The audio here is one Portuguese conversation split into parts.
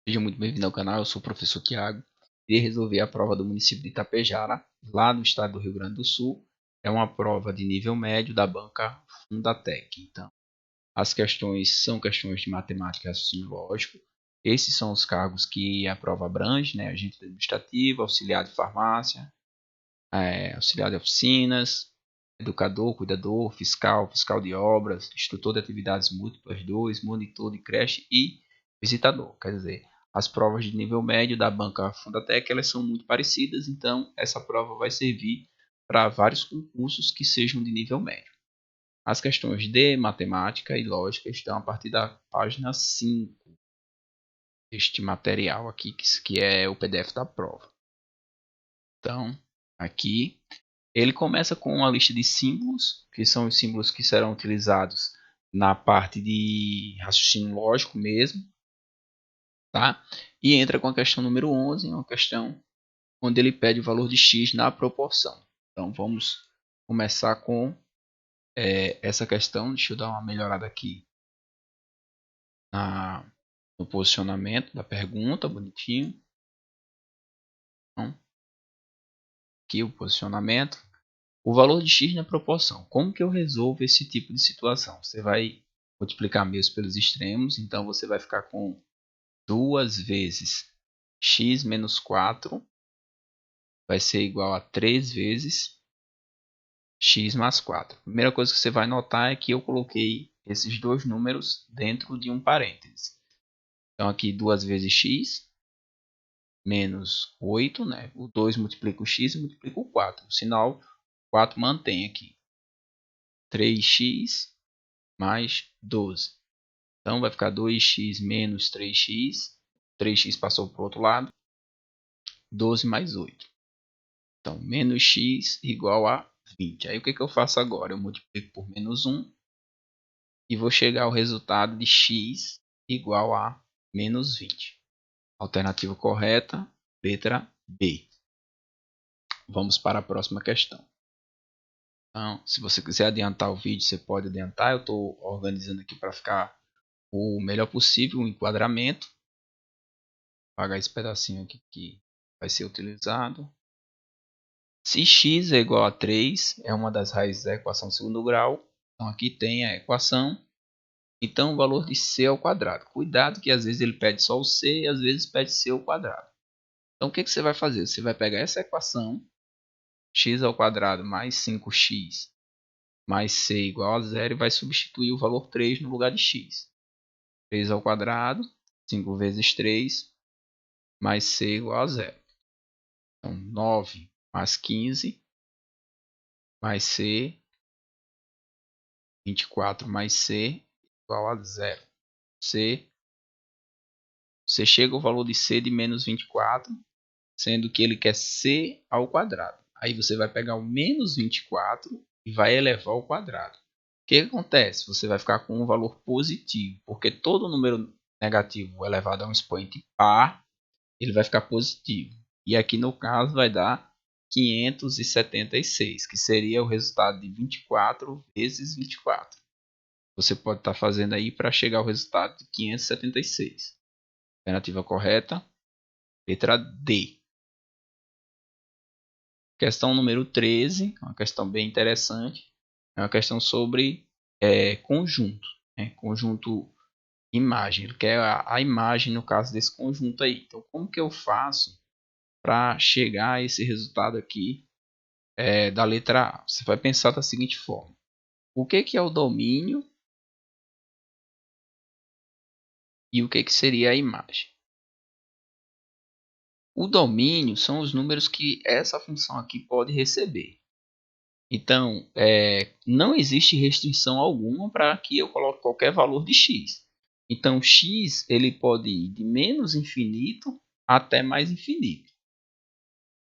Seja muito bem-vindo ao canal, eu sou o professor Tiago. Irei resolver a prova do município de Itapejara, lá no estado do Rio Grande do Sul. É uma prova de nível médio da banca Fundatec. Então, as questões são questões de matemática e raciocínio lógico. Esses são os cargos que a prova abrange, né? Agente administrativo, auxiliar de farmácia, auxiliar de oficinas, educador, cuidador, fiscal, fiscal de obras, instrutor de atividades múltiplas 2, monitor de creche e visitador. Quer dizer, as provas de nível médio da banca Fundatec elas são muito parecidas, então essa prova vai servir para vários concursos que sejam de nível médio. As questões de matemática e lógica estão a partir da página 5 deste material aqui, que é o PDF da prova. Então, aqui ele começa com uma lista de símbolos, que são os símbolos que serão utilizados na parte de raciocínio lógico mesmo, tá? E entra com a questão número 11, uma questão onde ele pede o valor de x na proporção. Então vamos começar com essa questão. Deixa eu dar uma melhorada aqui no posicionamento da pergunta, bonitinho. Então, aqui o posicionamento. O valor de x na proporção. Como que eu resolvo esse tipo de situação? Você vai multiplicar meios pelos extremos, então você vai ficar com 2 vezes x menos 4 vai ser igual a 3 vezes x mais 4. A primeira coisa que você vai notar é que eu coloquei esses dois números dentro de um parêntese. Então aqui 2 vezes x menos 8, né? O 2 multiplica o x e multiplica o 4. O sinal 4 mantém aqui. 3x mais 12. Então vai ficar 2x menos 3x. 3x passou para o outro lado. 12 mais 8. Então, menos x igual a 20. Aí o que eu faço agora? Eu multiplico por menos 1 e vou chegar ao resultado de x igual a menos 20. Alternativa correta, letra B. Vamos para a próxima questão. Então, se você quiser adiantar o vídeo, você pode adiantar. Eu estou organizando aqui para ficar o melhor possível o enquadramento. Vou apagar esse pedacinho aqui que vai ser utilizado. Se x é igual a 3, é uma das raízes da equação de segundo grau. Então aqui tem a equação. Então o valor de c ao quadrado. Cuidado que às vezes ele pede só o c e às vezes pede c ao quadrado. Então o que você vai fazer? Você vai pegar essa equação, x ao quadrado mais 5x mais c igual a 0 e vai substituir o valor 3 no lugar de x. 3 ao quadrado, 5 vezes 3 mais c igual a 0. Então 9 mais 15 mais c, 24 mais c igual a 0. Você chega ao valor de c de menos 24, sendo que ele quer c ao quadrado. Aí você vai pegar o menos 24 e vai elevar ao quadrado. O que acontece? Você vai ficar com um valor positivo, porque todo número negativo elevado a um expoente par, ele vai ficar positivo. E aqui no caso vai dar 576, que seria o resultado de 24 vezes 24. Você pode estar fazendo aí para chegar ao resultado de 576. Alternativa correta, letra D. Questão número 13, uma questão bem interessante. É uma questão sobre conjunto. Conjunto imagem. Ele quer a imagem no caso desse conjunto aí. Então, como que eu faço para chegar a esse resultado aqui da letra A? Você vai pensar da seguinte forma. O que é o domínio e o que seria a imagem? O domínio são os números que essa função aqui pode receber. Então, não existe restrição alguma para que eu coloque qualquer valor de x. Então, x ele pode ir de menos infinito até mais infinito.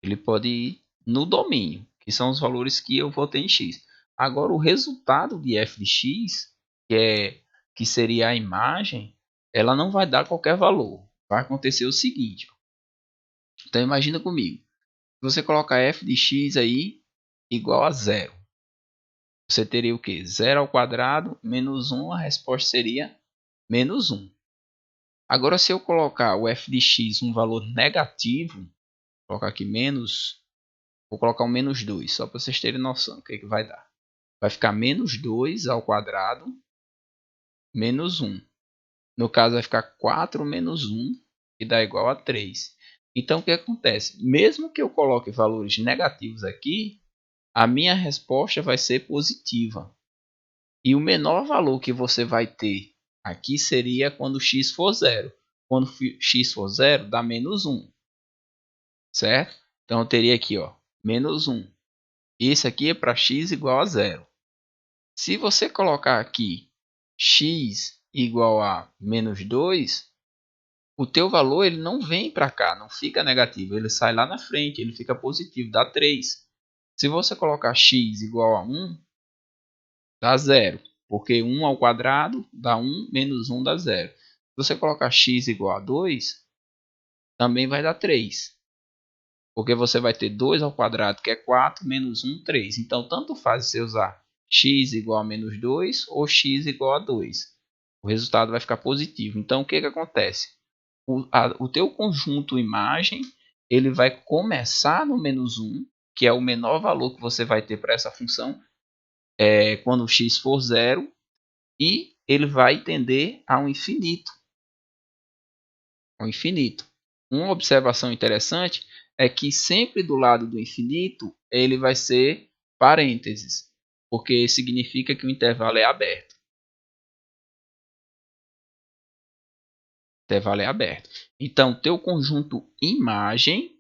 Ele pode ir no domínio, que são os valores que eu vou ter em x. Agora, o resultado de f de x, que seria a imagem, ela não vai dar qualquer valor. Vai acontecer o seguinte. Então, imagina comigo. Você coloca f de x aí igual a 0. Você teria o que? 0 ao quadrado menos 1, a resposta seria menos 1. Agora, se eu colocar o f de x um valor negativo, vou colocar aqui menos, vou colocar um menos 2, só para vocês terem noção do que vai dar. Vai ficar menos 2 ao quadrado menos 1. No caso, vai ficar 4 menos 1, que dá igual a 3. Então, o que acontece? Mesmo que eu coloque valores negativos aqui, a minha resposta vai ser positiva. E o menor valor que você vai ter aqui seria quando x for 0. Quando x for 0, dá menos 1. Certo? Então, eu teria aqui, ó, menos 1. Esse aqui é para x igual a 0. Se você colocar aqui x igual a menos 2, o teu valor ele não vem para cá, não fica negativo. Ele sai lá na frente, ele fica positivo, dá 3. Se você colocar x igual a 1, dá 0. Porque 1 ao quadrado dá 1, menos 1 dá 0. Se você colocar x igual a 2, também vai dar 3. Porque você vai ter 2 ao quadrado, que é 4, menos 1, 3. Então, tanto faz você usar x igual a menos 2 ou x igual a 2. O resultado vai ficar positivo. Então, o que acontece? O teu conjunto imagem ele vai começar no menos 1, que é o menor valor que você vai ter para essa função quando x for 0, e ele vai tender ao infinito. Ao infinito. Uma observação interessante é que sempre do lado do infinito ele vai ser parênteses, porque significa que o intervalo é aberto. O intervalo é aberto. Então, teu conjunto imagem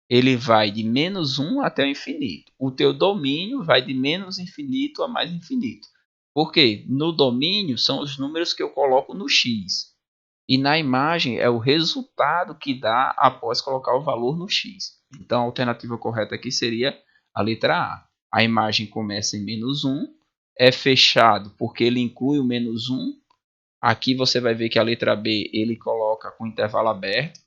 ele vai de menos 1 até o infinito. O teu domínio vai de menos infinito a mais infinito. Por quê? No domínio são os números que eu coloco no x. E na imagem é o resultado que dá após colocar o valor no x. Então a alternativa correta aqui seria a letra A. A imagem começa em menos 1, é fechado porque ele inclui o menos 1. Aqui você vai ver que a letra B ele coloca com intervalo aberto,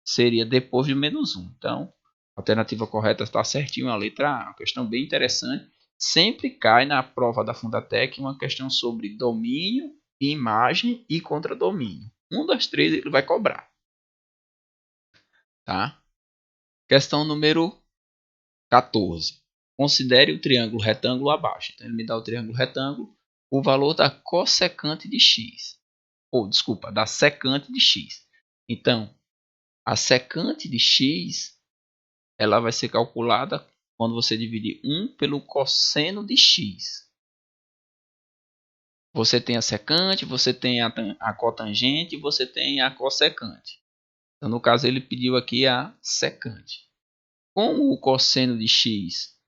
seria depois de menos 1. Então a alternativa correta está certinho, a letra A. Uma questão bem interessante. Sempre cai na prova da Fundatec uma questão sobre domínio, imagem e contradomínio. Um das três ele vai cobrar. Tá? Questão número 14. Considere o triângulo retângulo abaixo. Então, ele me dá o triângulo retângulo, o valor da cossecante de x. Ou, desculpa, da secante de x. Então, a secante de x ela vai ser calculada quando você dividir 1 pelo cosseno de x. Você tem a secante, você tem a cotangente e você tem a cossecante. Então, no caso, ele pediu aqui a secante. Como o cosseno de x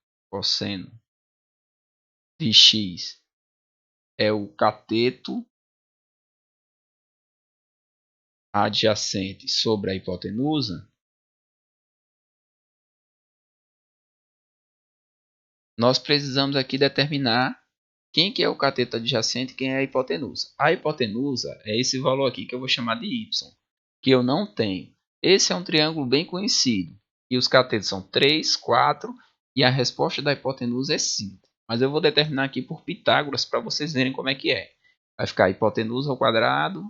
é o cateto adjacente sobre a hipotenusa, nós precisamos aqui determinar quem que é o cateto adjacente e quem é a hipotenusa. A hipotenusa é esse valor aqui que eu vou chamar de y, que eu não tenho. Esse é um triângulo bem conhecido. E os catetos são 3, 4 e a resposta da hipotenusa é 5. Mas eu vou determinar aqui por Pitágoras para vocês verem como é que é. Vai ficar a hipotenusa ao quadrado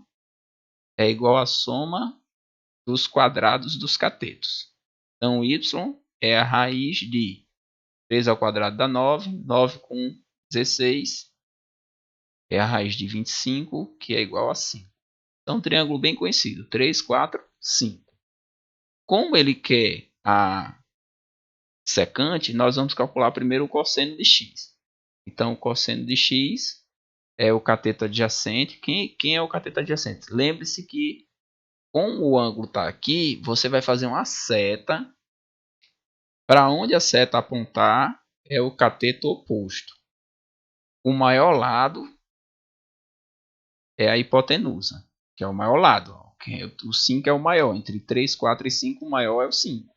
é igual à soma dos quadrados dos catetos. Então, y é a raiz de 3 ao quadrado dá 9, 9 com 16 é a raiz de 25, que é igual a 5. Então, um triângulo bem conhecido, 3, 4, 5. Como ele quer a secante, nós vamos calcular primeiro o cosseno de x. Então, o cosseno de x é o cateto adjacente. Quem é o cateto adjacente? Lembre-se que, como o ângulo está aqui, você vai fazer uma seta. Para onde a seta apontar é o cateto oposto. O maior lado é a hipotenusa, que é o maior lado. O 5 é o maior. Entre 3, 4 e 5, o maior é o 5.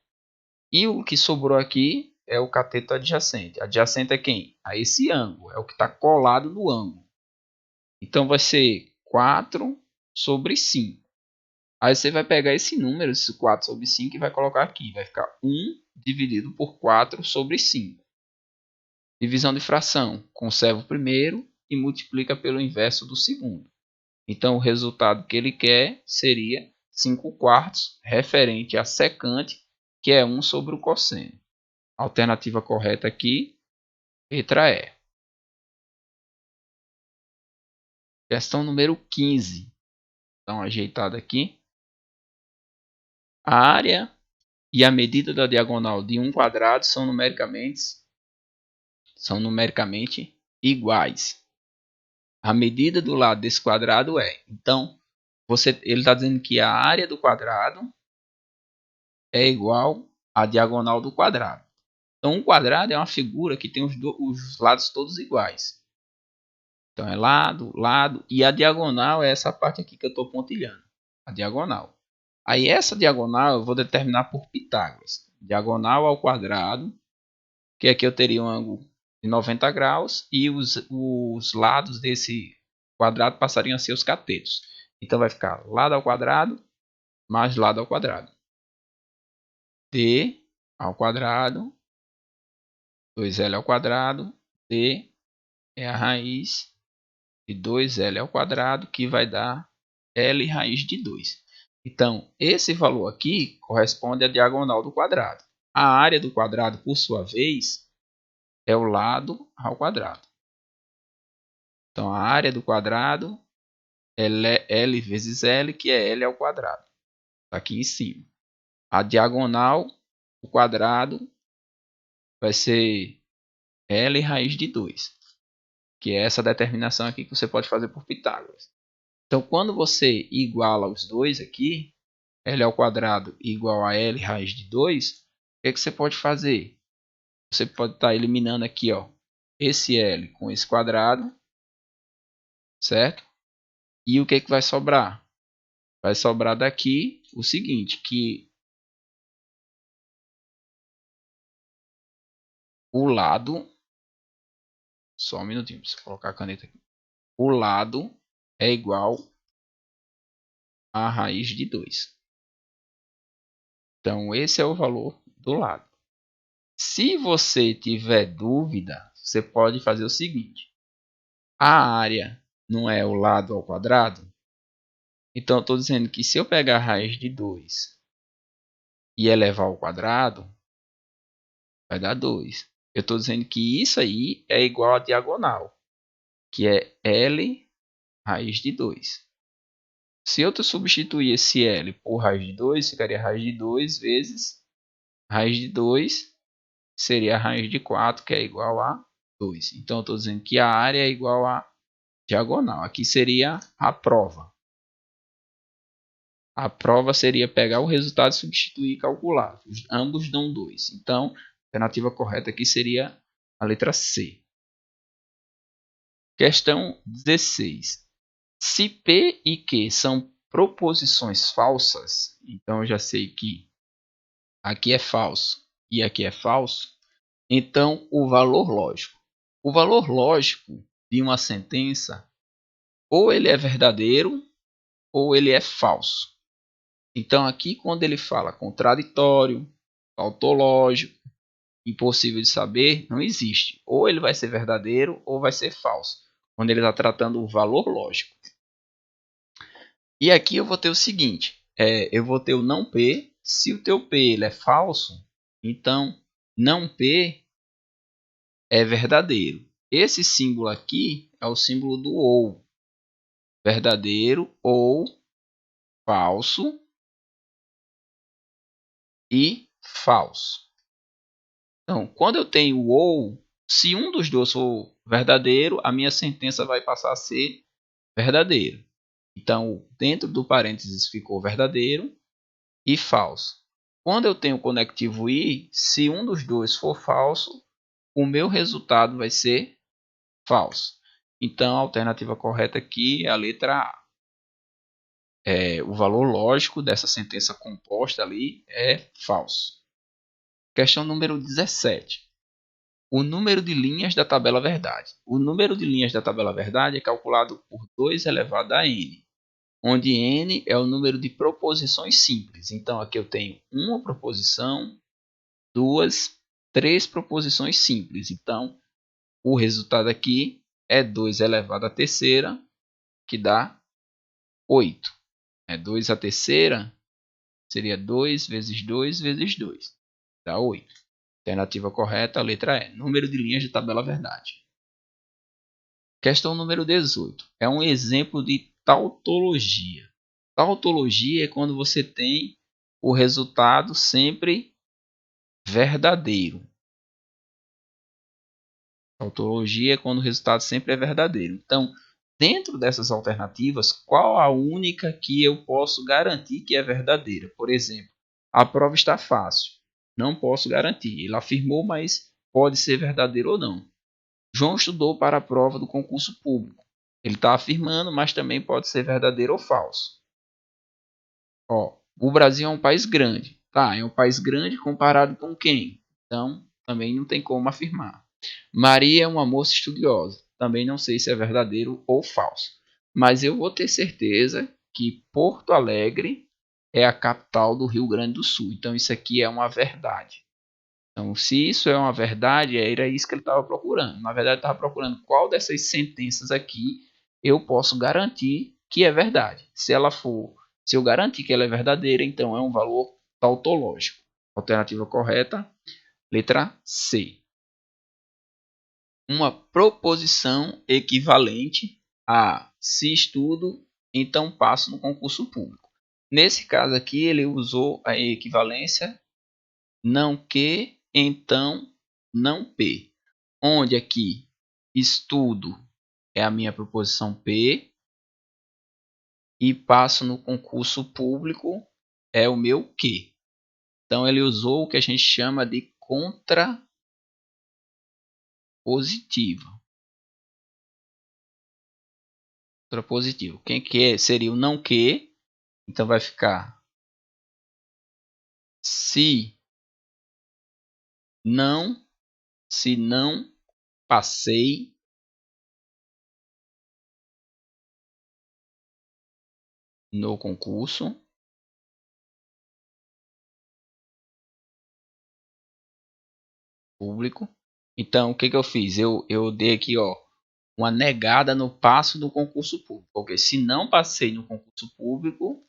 E o que sobrou aqui é o cateto adjacente. Adjacente é quem? A esse ângulo. É o que está colado no ângulo. Então, vai ser 4 sobre 5. Aí você vai pegar esse número, esse 4 sobre 5, e vai colocar aqui. Vai ficar 1 dividido por 4 sobre 5. Divisão de fração. Conserva o primeiro e multiplica pelo inverso do segundo. Então, o resultado que ele quer seria 5/4 referente a secante, que é 1 sobre o cosseno. A alternativa correta aqui, letra E. Questão número 15. Dá uma ajeitada aqui. A área e a medida da diagonal de um quadrado são numericamente iguais. A medida do lado desse quadrado é. Então, ele está dizendo que a área do quadrado é igual à diagonal do quadrado. Então, um quadrado é uma figura que tem os lados todos iguais. Então, é lado, lado. E a diagonal é essa parte aqui que eu estou pontilhando. A diagonal. Aí, essa diagonal eu vou determinar por Pitágoras. Diagonal ao quadrado, que aqui eu teria um ângulo de 90 graus. E os lados desse quadrado passariam a ser os catetos. Então, vai ficar lado ao quadrado mais lado ao quadrado. D ao quadrado, 2L ao quadrado, D é a raiz de 2L ao quadrado, que vai dar L raiz de 2. Então, esse valor aqui corresponde à diagonal do quadrado. A área do quadrado, por sua vez, é o lado ao quadrado. Então, a área do quadrado é L vezes L, que é L ao quadrado. Está aqui em cima. A diagonal do quadrado vai ser L raiz de 2. Que é essa determinação aqui que você pode fazer por Pitágoras. Então, quando você iguala os dois aqui, L ao quadrado igual a L raiz de 2, o que você pode fazer? Você pode estar eliminando aqui, ó, esse L com esse quadrado, certo? E o que vai sobrar? Vai sobrar daqui o seguinte, que o lado, só um minutinho, preciso colocar a caneta aqui. O lado é igual a raiz de 2. Então, esse é o valor do lado. Se você tiver dúvida, você pode fazer o seguinte. A área não é o lado ao quadrado? Então, eu estou dizendo que se eu pegar a raiz de 2 e elevar ao quadrado, vai dar 2. Eu estou dizendo que isso aí é igual à diagonal, que é L raiz de 2. Se eu substituir esse L por raiz de 2, ficaria raiz de 2 vezes raiz de 2, seria a raiz de 4, que é igual a 2. Então, eu estou dizendo que a área é igual a diagonal. Aqui seria a prova. A prova seria pegar o resultado e substituir e calcular. Ambos dão 2. Então, a alternativa correta aqui seria a letra C. Questão 16. Se P e Q são proposições falsas, então eu já sei que aqui é falso e aqui é falso, então o valor lógico. O valor lógico de uma sentença, ou ele é verdadeiro, ou ele é falso. Então, aqui, quando ele fala contraditório, tautológico, impossível de saber, não existe. Ou ele vai ser verdadeiro ou vai ser falso, quando ele está tratando o valor lógico. E aqui eu vou ter o seguinte, eu vou ter o não P. Se o teu P ele é falso, então não P é verdadeiro. Esse símbolo aqui é o símbolo do ou. Verdadeiro ou falso e falso. Então, quando eu tenho o ou, se um dos dois for verdadeiro, a minha sentença vai passar a ser verdadeiro. Então, dentro do parênteses ficou verdadeiro e falso. Quando eu tenho o conectivo e, se um dos dois for falso, o meu resultado vai ser falso. Então, a alternativa correta aqui é a letra A. O valor lógico dessa sentença composta ali é falso. Questão número 17. O número de linhas da tabela verdade. O número de linhas da tabela verdade é calculado por 2 elevado a n, onde n é o número de proposições simples. Então, aqui eu tenho uma proposição, 2, 3 proposições simples. Então, o resultado aqui é 2 elevado à terceira, que dá 8. 2 a terceira seria 2 vezes 2 vezes 2. Dá 8. Alternativa correta, a letra E. Número de linhas de tabela verdade. Questão número 18. É um exemplo de tautologia. Tautologia é quando você tem o resultado sempre verdadeiro. Tautologia é quando o resultado sempre é verdadeiro. Então, dentro dessas alternativas, qual a única que eu posso garantir que é verdadeira? Por exemplo, a prova está fácil. Não posso garantir. Ele afirmou, mas pode ser verdadeiro ou não. João estudou para a prova do concurso público. Ele está afirmando, mas também pode ser verdadeiro ou falso. O Brasil é um país grande. Tá, é um país grande comparado com quem? Então, também não tem como afirmar. Maria é uma moça estudiosa. Também não sei se é verdadeiro ou falso. Mas eu vou ter certeza que Porto Alegre é a capital do Rio Grande do Sul. Então, isso aqui é uma verdade. Então, se isso é uma verdade, era isso que ele estava procurando. Na verdade, ele estava procurando qual dessas sentenças aqui eu posso garantir que é verdade. Se eu garantir que ela é verdadeira, então é um valor tautológico. Alternativa correta, letra C. Uma proposição equivalente a se estudo, então passo no concurso público. Nesse caso aqui, ele usou a equivalência não que, então, não P. Onde aqui estudo é a minha proposição P e passo no concurso público é o meu que. Então ele usou o que a gente chama de contrapositiva. Contrapositivo. Quem que seria o não que? Então vai ficar se não passei no concurso público. Então, o que eu fiz? Eu dei aqui, uma negada no passo do concurso público. Porque se não passei no concurso público,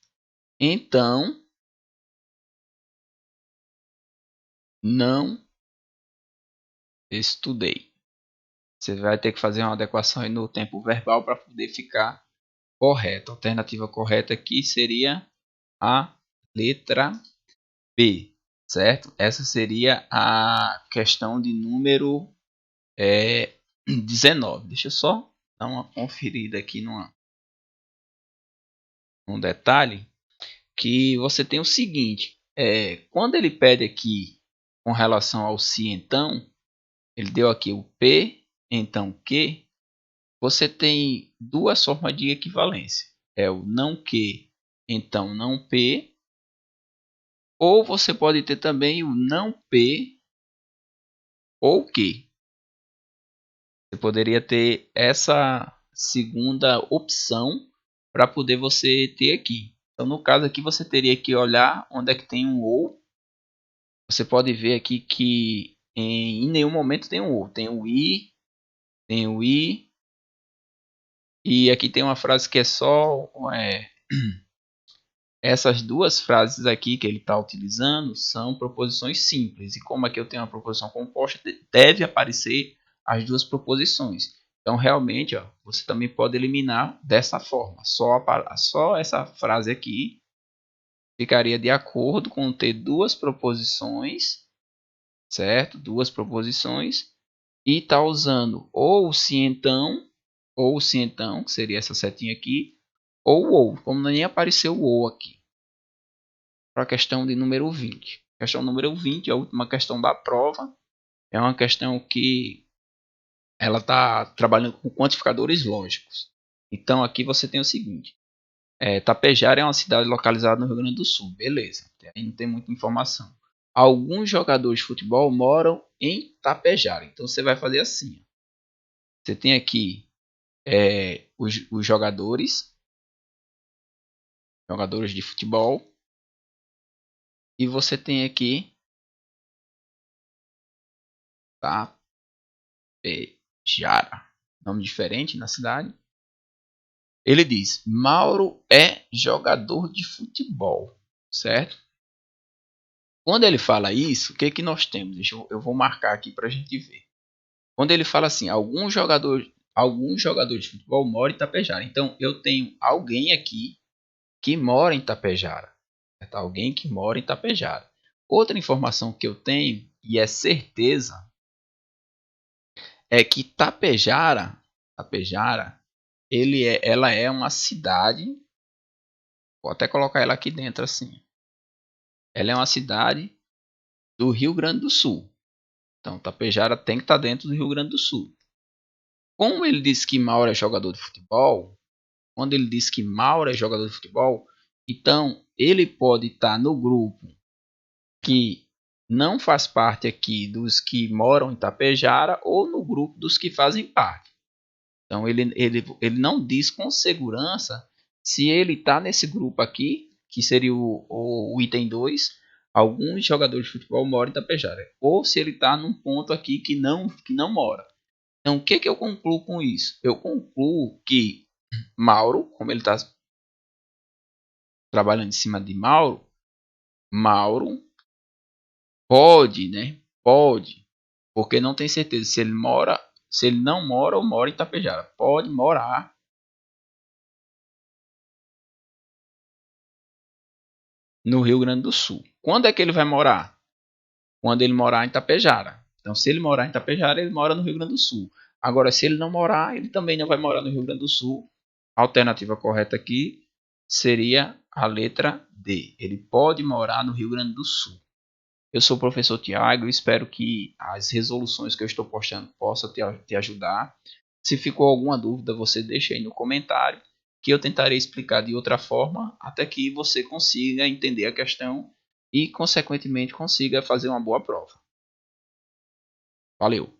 então não estudei. Você vai ter que fazer uma adequação aí no tempo verbal para poder ficar correto. A alternativa correta aqui seria a letra B, certo? Essa seria a questão de número 19. Deixa eu só dar uma conferida aqui num detalhe, que você tem o seguinte, quando ele pede aqui com relação ao se então, ele deu aqui o P, então que, você tem duas formas de equivalência, é o não que, então não P, ou você pode ter também o não P ou que. Você poderia ter essa segunda opção para poder você ter aqui. Então, no caso aqui, você teria que olhar onde é que tem um ou. Você pode ver aqui que em nenhum momento tem um ou. Tem o i, tem o i. E aqui tem uma frase que é só... essas duas frases aqui que ele está utilizando são proposições simples. E como aqui eu tenho uma proposição composta, deve aparecer as duas proposições. Então, realmente, você também pode eliminar dessa forma. Só essa frase aqui ficaria de acordo com ter duas proposições, certo? Duas proposições. E está usando ou o se então, que seria essa setinha aqui, ou, como nem apareceu o ou aqui. Para a questão de número 20. A questão número 20 é a última questão da prova. É uma questão que ela está trabalhando com quantificadores lógicos. Então aqui você tem o seguinte. Tapejara é uma cidade localizada no Rio Grande do Sul. Beleza, aí não tem muita informação. Alguns jogadores de futebol moram em Tapejara. Então você vai fazer assim. Você tem aqui os jogadores de futebol. E você tem aqui Tapejara. Nome diferente na cidade. Ele diz: Mauro é jogador de futebol, certo? Quando ele fala isso, o que que nós temos? Eu vou marcar aqui para a gente ver. Quando ele fala assim, algum jogador de futebol mora em Tapejara. Então, eu tenho alguém aqui que mora em Tapejara. Certo? Alguém que mora em Tapejara. Outra informação que eu tenho, e é certeza, é que Tapejara, ela é uma cidade, vou até colocar ela aqui dentro assim. Ela é uma cidade do Rio Grande do Sul. Então, Tapejara tem que estar dentro do Rio Grande do Sul. Como ele disse que Mauro é jogador de futebol, quando ele diz que Mauro é jogador de futebol, então ele pode estar no grupo que não faz parte aqui dos que moram em Tapejara ou no grupo dos que fazem parte. Então ele não diz com segurança se ele está nesse grupo aqui, que seria o item 2, alguns jogadores de futebol moram em Tapejara, ou se ele está num ponto aqui que não mora. Então o que, que eu concluo com isso? Eu concluo que Mauro, como ele está trabalhando em cima de Mauro pode, né? Pode, porque não tem certeza se ele não mora ou mora em Tapejara. Pode morar no Rio Grande do Sul. Quando é que ele vai morar? Quando ele morar em Tapejara. Então, se ele morar em Tapejara, ele mora no Rio Grande do Sul. Agora, se ele não morar, ele também não vai morar no Rio Grande do Sul. A alternativa correta aqui seria a letra D. Ele pode morar no Rio Grande do Sul. Eu sou o professor Tiago, espero que as resoluções que eu estou postando possam te ajudar. Se ficou alguma dúvida, você deixa aí no comentário, que eu tentarei explicar de outra forma, até que você consiga entender a questão e, consequentemente, consiga fazer uma boa prova. Valeu!